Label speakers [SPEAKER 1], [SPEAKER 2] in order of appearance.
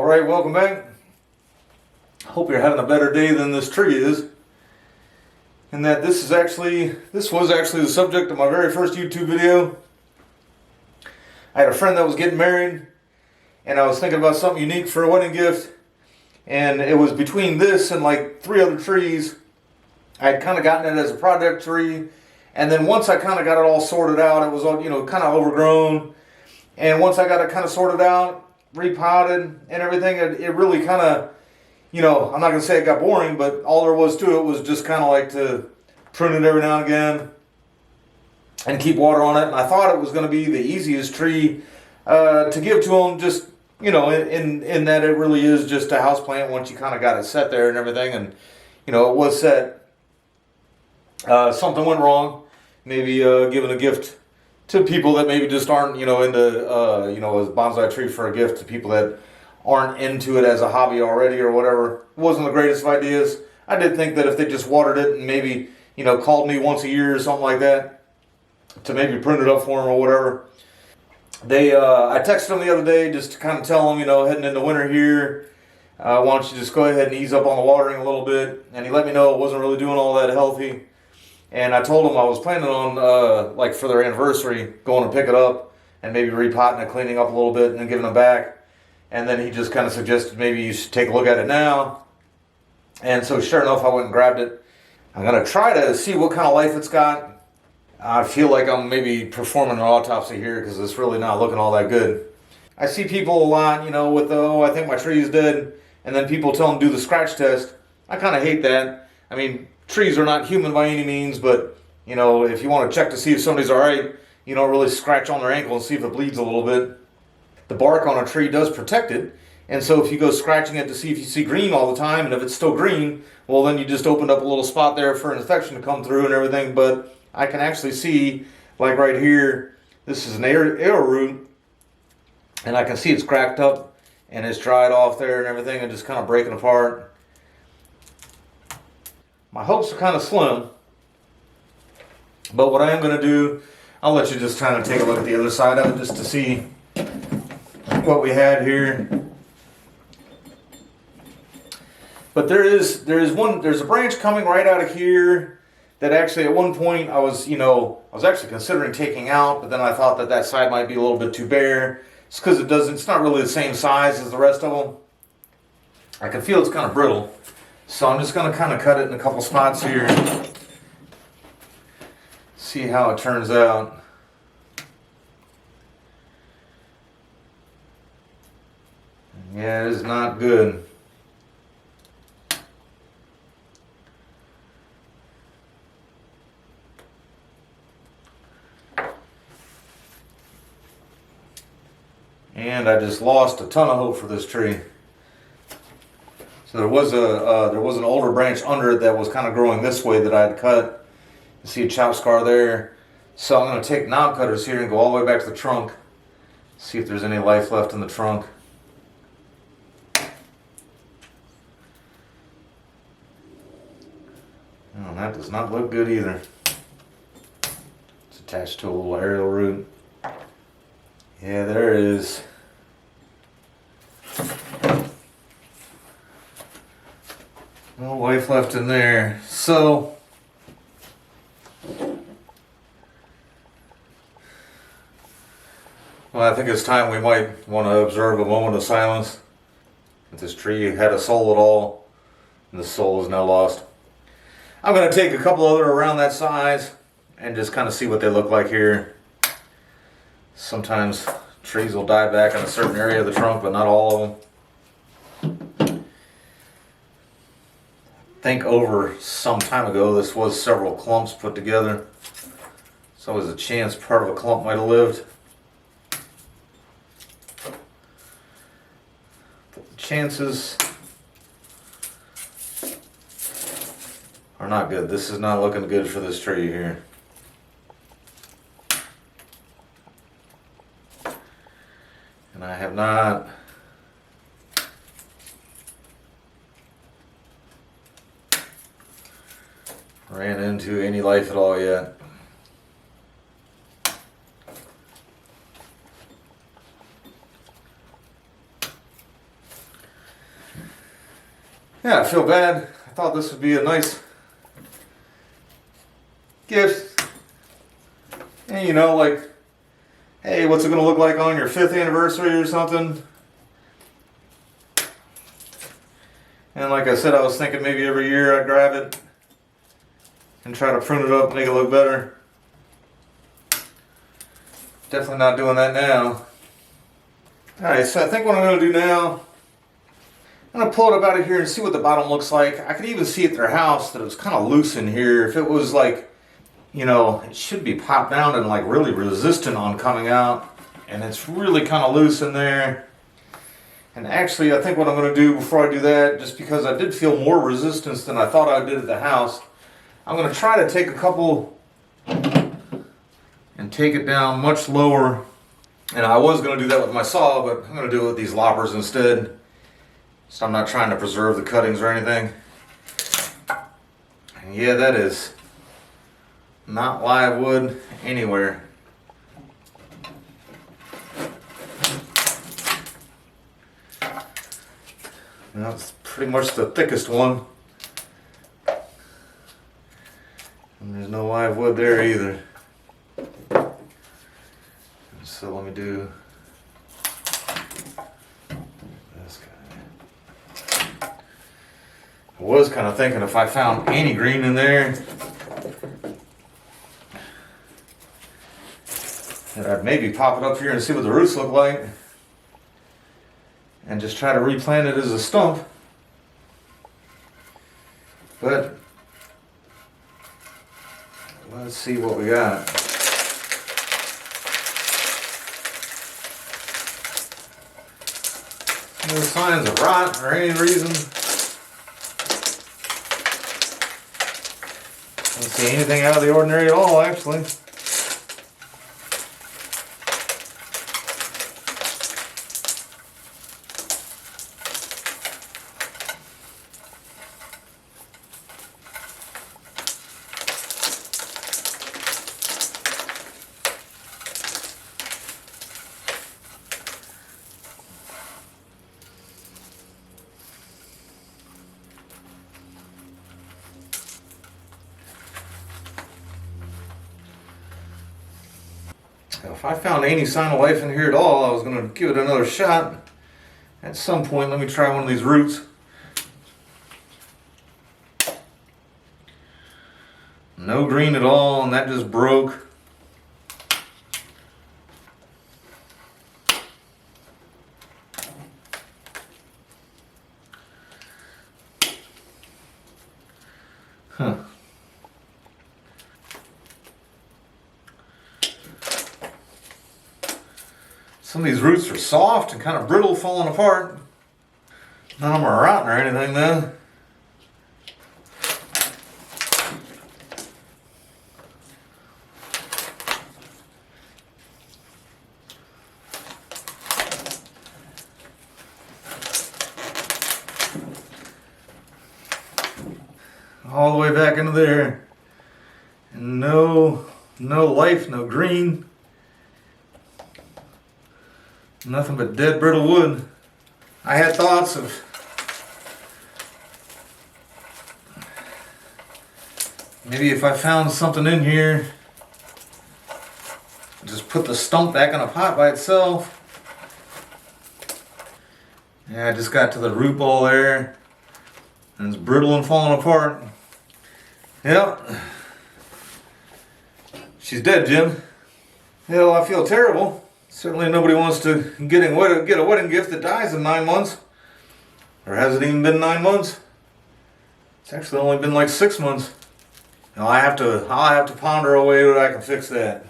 [SPEAKER 1] Alright, welcome back. Hope you're having a better day than this tree is. And that this was actually the subject of my very first YouTube video. I had a friend that was getting married, and I was thinking about something unique for a wedding gift. And it was between this and like 3 other trees. I had kind of gotten it as a project tree. And then once I kind of got it all sorted out, it was all, kind of overgrown. And once I got it kind of sorted out, repotted and everything, it really kind of, I'm not going to say it got boring, but all there was to it was just kind of like to prune it every now and again and keep water on it. And I thought it was going to be the easiest tree to give to them, just, in that it really is just a house plant once you kind of got it set there and everything. And, it was set. Something went wrong. Maybe giving a gift to people that maybe just aren't, into, a bonsai tree for a gift to people that aren't into it as a hobby already or whatever. It wasn't the greatest of ideas. I did think that if they just watered it and maybe, called me once a year or something like that to maybe prune it up for them or whatever. I texted them the other day just to kind of tell them, heading into winter here, why don't you just go ahead and ease up on the watering a little bit. And he let me know it wasn't really doing all that healthy. And I told him I was planning on, for their anniversary, going to pick it up and maybe repotting it, cleaning up a little bit, and then giving them back. And then he just kind of suggested maybe you should take a look at it now. And so sure enough, I went and grabbed it. I'm going to try to see what kind of life it's got. I feel like I'm maybe performing an autopsy here because it's really not looking all that good. I see people a lot, with I think my tree is dead. And then people tell them do the scratch test. I kind of hate that. I mean, trees are not human by any means, but, if you want to check to see if somebody's all right, you don't really scratch on their ankle and see if it bleeds a little bit. The bark on a tree does protect it, and so if you go scratching it to see if you see green all the time, and if it's still green, well, then you just opened up a little spot there for an infection to come through and everything. But I can actually see, like right here, this is an arrowroot, and I can see it's cracked up, and it's dried off there and everything, and just kind of breaking apart. My hopes are kind of slim, but what I am going to do, I'll let you just kind of take a look at the other side of it just to see what we had here. But there's a branch coming right out of here that actually at one point I was actually considering taking out, but then I thought that side might be a little bit too bare. It's because it's not really the same size as the rest of them. I can feel it's kind of brittle. So I'm just going to kind of cut it in a couple spots here. See how it turns out. Yeah, it is not good. And I just lost a ton of hope for this tree. So there was an older branch under it that was kind of growing this way that I had cut. You see a chop scar there. So I'm going to take knob cutters here and go all the way back to the trunk. See if there's any life left in the trunk. Oh, that does not look good either. It's attached to a little aerial root. Yeah, there it is. No life left in there. So, well, I think it's time we might want to observe a moment of silence. If this tree had a soul at all, and the soul is now lost. I'm going to take a couple other around that size and just kind of see what they look like here. Sometimes trees will die back in a certain area of the trunk, but not all of them. I think over some time ago this was several clumps put together. So there's a chance part of a clump might have lived. But the chances are not good. This is not looking good for this tree here. And I have not ran into any life at all yet. Yeah, I feel bad. I thought this would be a nice gift. And you know, like, hey, what's it going to look like on your 5th anniversary or something? And like I said, I was thinking maybe every year I'd grab it and try to prune it up, make it look better. Definitely not doing that now. Alright, so I think what I'm going to do now, I'm going to pull it up out of here and see what the bottom looks like. I could even see at their house that it was kind of loose in here. If it was like, you know, it should be popped down and like really resistant on coming out. And it's really kind of loose in there. And actually, I think what I'm going to do before I do that, just because I did feel more resistance than I thought I did at the house, I'm going to try to take a couple and take it down much lower. And I was going to do that with my saw, but I'm going to do it with these loppers instead. So I'm not trying to preserve the cuttings or anything. And yeah, that is not live wood anywhere. That's pretty much the thickest one. And there's no live wood there either. So let me do this guy. I was kind of thinking if I found any green in there, that I'd maybe pop it up here and see what the roots look like. And just try to replant it as a stump. But let's see what we got. No signs of rot or any reason. Don't see anything out of the ordinary at all, actually. Now, if I found any sign of life in here at all, I was going to give it another shot. At some point, let me try one of these roots. No green at all, and that just broke. Huh. Some of these roots are soft and kind of brittle, falling apart. None of them are rotten or anything though. All the way back into there. And no life, no green. Nothing but dead brittle wood. I had thoughts of maybe if I found something in here, just put the stump back in a pot by itself. Yeah, I just got to the root ball there, and it's brittle and falling apart. Yep. She's dead, Jim. Well, I feel terrible. Certainly nobody wants to get a wedding gift that dies in 9 months. Or has it even been 9 months? It's actually only been like 6 months. Now I'll have to ponder a way that I can fix that.